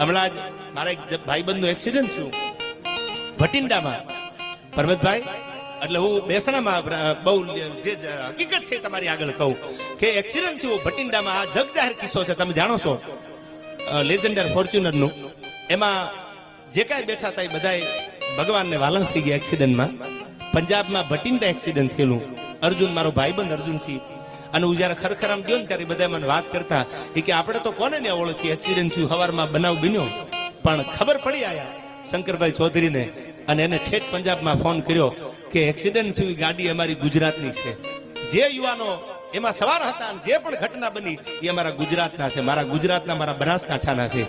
હમણાં જ મારા એક ભાઈબંધનું એક્સિડન્ટ થયું ભટિંડામાં. પરબતભાઈ, એટલે હું બેસણામાં બહુ જે હકીકત છે તમારી આગળ કહું કે એક્સિડન્ટ થયું ભટિંડામાં. આ જગ જાહેર કિસ્સો છે, તમે જાણો છો, લેજેન્ડર ફોર્ચ્યુનરનું. એમાં જે કાંઈ બેઠા હતા એ બધા ભગવાનને વાલણ થઈ ગયા એક્સિડન્ટમાં. પંજાબમાં ભટિંડા એક્સિડન્ટ થયેલું. અર્જુન, મારો ભાઈબંધ અર્જુનસિંહ. અને હું જયારે ખરખરામ ગયો ને ત્યારે બધા મને વાત કરતા કે આપણે તો કોને ને ઓળખી, એક્સિડન્ટ થયું, સવારમાં બનાવ બન્યો, પણ ખબર પડી આયા શંકરભાઈ ચૌધરીને. અને એને ઠેઠ પંજાબમાં ફોન કર્યો કે એક્સિડન્ટ થયું, ગાડી અમારી ગુજરાતની છે. જે યુવાનો એમાં સવાર હતા જે પણ ઘટના બની એ અમારા ગુજરાતના છે, મારા ગુજરાતના, મારા બનાસકાંઠાના છે.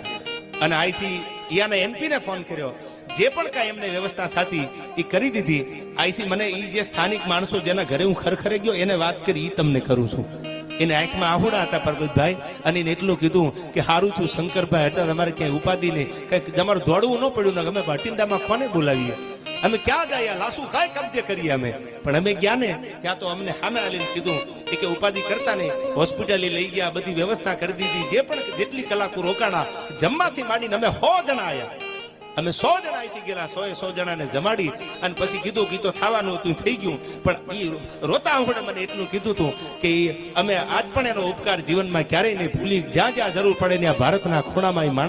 અને અહીંથી યાને એમપી ને ફોન કર્યો, જે પણ કાંઈ એમને વ્યવસ્થા થતી એ કરી દીધી. અહીંથી મને એ જે સ્થાનિક માણસો જેના ઘરે હું ખરખરે ગયો એને વાત કરી, એ તમને કરું છું. એને આંખમાં આહુડા હતા પરબતભાઈ, અને એને એટલું કીધું કે હારું છું શંકરભાઈ, એટલે તમારે ક્યાંય ઉપાધિ નહીં, કંઈક તમારું દોડવું ન પડ્યું ને. અમે ભટિંડામાં કોને બોલાવીએ, અમે ક્યાં જાય, લાસુ કાંઈ કબજે કરીએ અમે. પણ અમે ગયા ને ત્યાં તો અમને સામે આવીને કીધું કે ઉપાધિ કરતા નહીં, હોસ્પિટલે લઈ ગયા, બધી વ્યવસ્થા કરી દીધી. જે પણ જેટલી કલાકો રોકાણા, જમવાથી માંડીને અમે 100 જણા આવ્યા. અમે 100 જણા અહીંથી ગયેલા, 100 જણાને જમાડી અને પછી કીધું ગીતો ખાવાનું હતું, થઈ ગયું. પણ એ રોતા આંખોડે મને એટલું કીધું હતું કે અમે આજ પણ એનો ઉપકાર જીવનમાં ક્યારેય નહીં ભૂલી. જ્યાં જ્યાં જરૂર પડે ત્યાં ભારતના ખૂણામાં એ માણસ